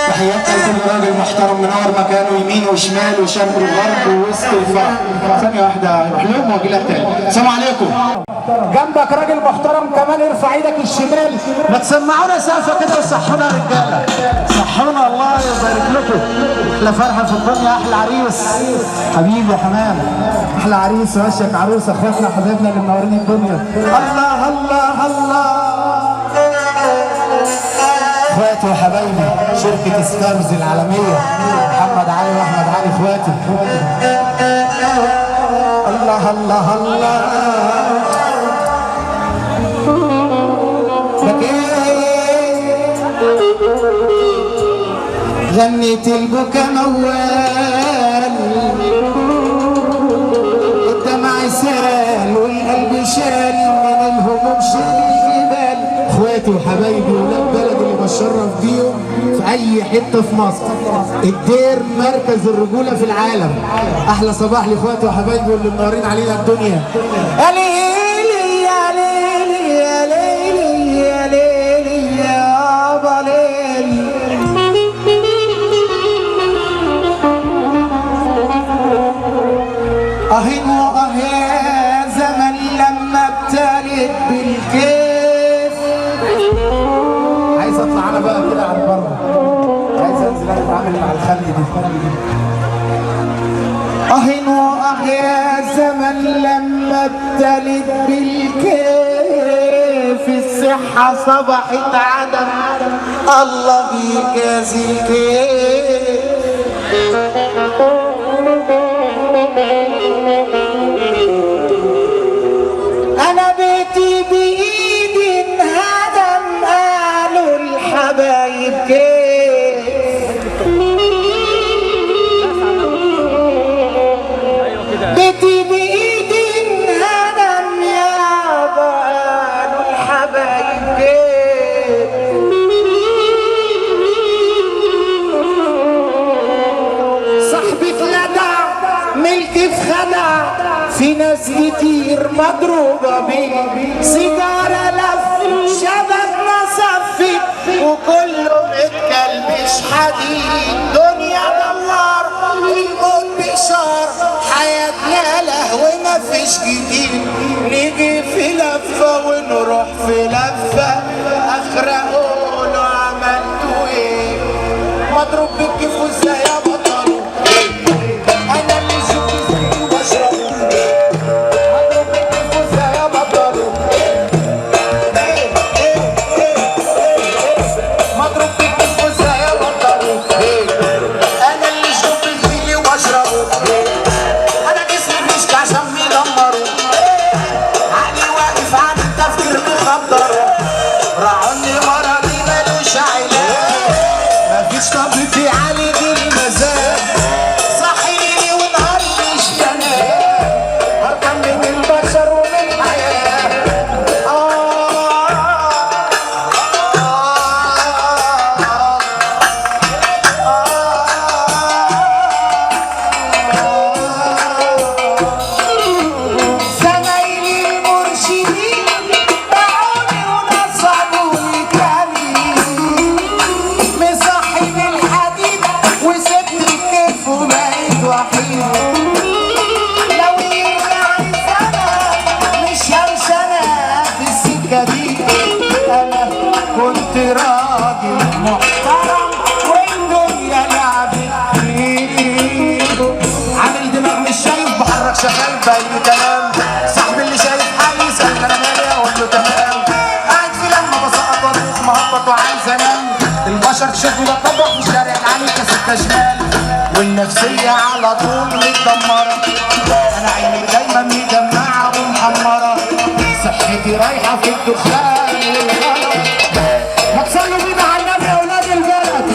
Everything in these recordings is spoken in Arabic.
تحياتي لكل راجل محترم منور مكانه يمين وشمال وشرق وغرب ووسط وفرق. ثانية واحدة روح لهم واجي لك تاني. السلام عليكم. جنبك راجل محترم كمان ارفع ايدك الشمال. ما تسمعونا سقفة كده وصحونا يا رجالة. صحونا الله يبارك لكم. احلى فرحة في الدنيا، احلى عريس. حبيبي يا حمام. احلى عريس وشك عروس اخواتنا حبايبنا اللي منورين الدنيا. الله الله الله. اخواتي وحبايبي شركة ستارز العالمية، محمد علي واحمد علي اخواتي. الله الله الله. غنيت البكا موال، الدمع سال والقلب شال، من الهموم شال الجبال. اخواتي وحبايبي ولاد بلد اللي بشرف بيهم في اي حته في مصر. الدير مركز الرجوله في العالم. احلى صباح لاخواتي وحبايبي واللي منورين علينا الدنيا. يا ليلي يا ليلي يا ليلي يا ليلي يابا ليلي. اهين واهين زمن لما ابتلت بالكيف. عايز اطلع انا بقى كده على بره، عايز انزل انا اتعامل مع الخلق دي. اهين واهين زمن لما ابتلت بالكيف، الصحة صبحت عدم الله بيجازي الكيف. أنا بيتي بإيدي انهدم، قالوا الحبايب كيف. بيتي بإيدي انهدم يابا، قالوا الحبايب كيف. صاحبي اتلدع ملكي في خدع، في ناس كتير مضروبة بيه، سيجارة لف شبكنا صفت وكله متكلمش حديد. دنيا دوار الموت بشار، حياتنا لهو مفيش جديد. نيجي في لفة ونروح في لفة، اخر اقولوا عملتوا ايه. مضروب بالكيف وازاي يا بطلوا، انا اللي شفت واشرب. راعوني مرضي ملوش علاج، مفيش طبيب في عالي غير المزاج. صحيني ونهار مش بنام، هركب من البشر ومن الحياة. زمايلي المرشدين باعوني ونصبوني تاني، مصاحب الحديد وسبت الكيف وبقيت وحيد. لو يرجع الزمن مش همشي انا في السكه دي، انا كنت راجل محترم والدنيا لعبت بيه. عامل دماغ مش شايف بحرك شغال باي كلام، صاحبي اللي شايف حالي يسأل انا مالي اقول له تمام. قاعد في لما بسقط واروح مهبط وعايز انام، البشر تشد وتطبق في الشارع عليك يا ستة شمال، والنفسية على طول متدمرة. انا عيني دايما مدمعة ومحمرة، صحتي رايحة في الدخان والغلط. ما تصلوا بينا على النبي يا ولاد البلد.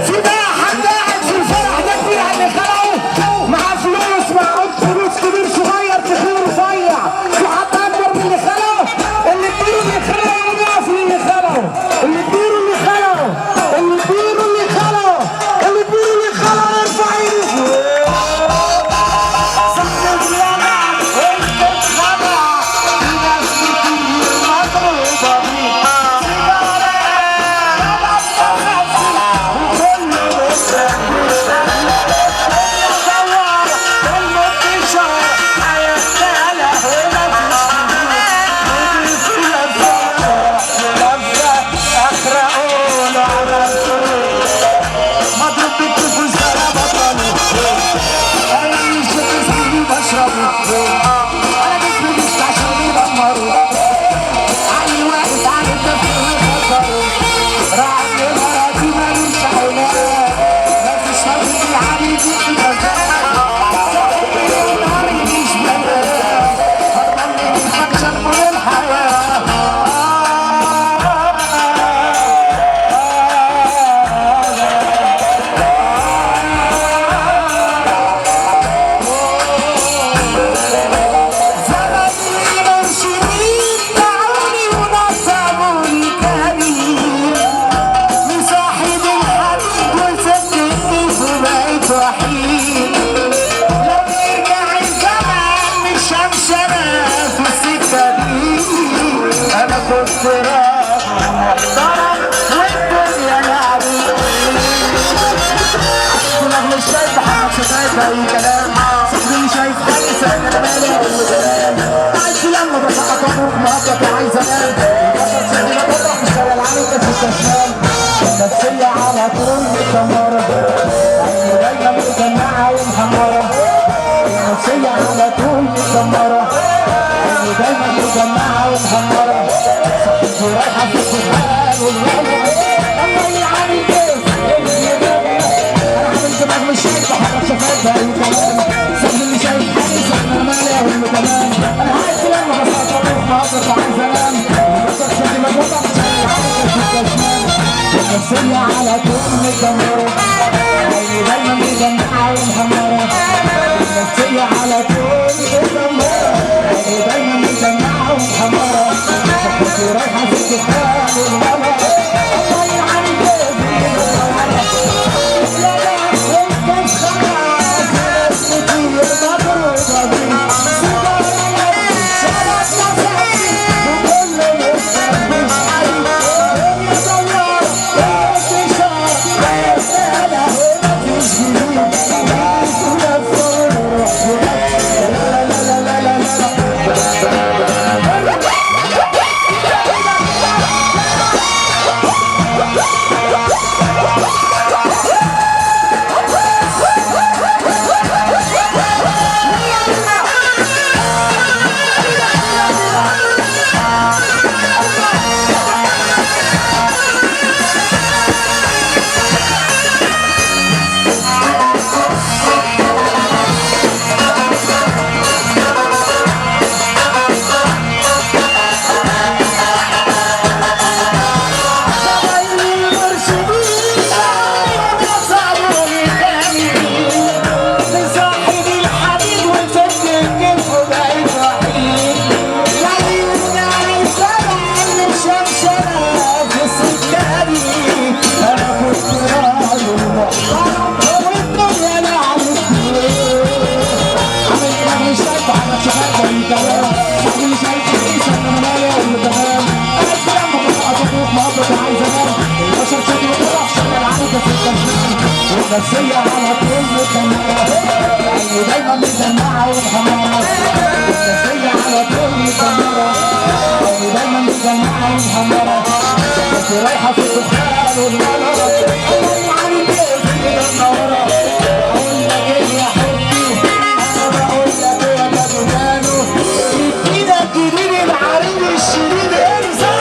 في بقى حد قاعد في الفرح ده كبير على اللي خلقه، معاه فلوس، معاه فلوس كبير صغير تخين رفيع، في حد اكبر من اللي خلقه؟ اللي كبير اللي خلقه يقف للي خلقه، اللي كبير اللي خلقه، اللي كبير اللي خلقه، اللي كبير اللي خلقه يرفع ايده. صاحب الجامع انت اتخدع، في ناس الافتراض محترم والدنيا لعبي. كنا مش شايف محمد شفايف اي كلام، صاحبي شايف كويس انا مالي اي كلام. عايز لما بسقط اروح مقطط وعايز انام، بطل شغلي بطرح في الشارع العالي كانت التشمال. النفسية على طول متدمرة، عيني دايما مجمعة ومحمرة. النفسية على طول متدمرة، عيني دايما مجمعة ومحمرة. صاحبتي رايحة في السبحان والغلط، الله يعاني الكيف انا عامل دماغ مش شايف حاجة شفافة اي كلام. صاحبي اللي شايف حالي صاحبي انا مالي اقول له تمام. انا عايز لما بسقط اروح مقطط وعايز انام، بطل شغلي بطرح في الشارع العالي كانت التشمال. النفسية على طول متدمرة، عيني دايما مجمعة ومحمرة. النفسية على طول متدمرة، عيني دايما مجمعة ومحمرة. صاحبتي رايحة في الدخان والغلط، الله يعاني كيفي لا لا انت خلاص ناس كتير مضروبة بي. سيجارة شرب نفسي وكل لسه مش عارف الدنيا دوارة وانتشار رسالة ومفيش جديد. ناس ونفسه ونروح لا لا لا لا لا النفسية على طول متدمرة، عيني دايما مجمعة ومحمرة. النفسية على طول متدمرة، عيني دايما مجمعة ومحمرة. صاحبتي رايحة في الدخان والغلط، الله يعاني كيفي منورة. أقول لك إيه يا حبي، أنا بقول لك إيه يا كابتنو، إيدك جديد العريض الشديد ارزع.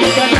الكلام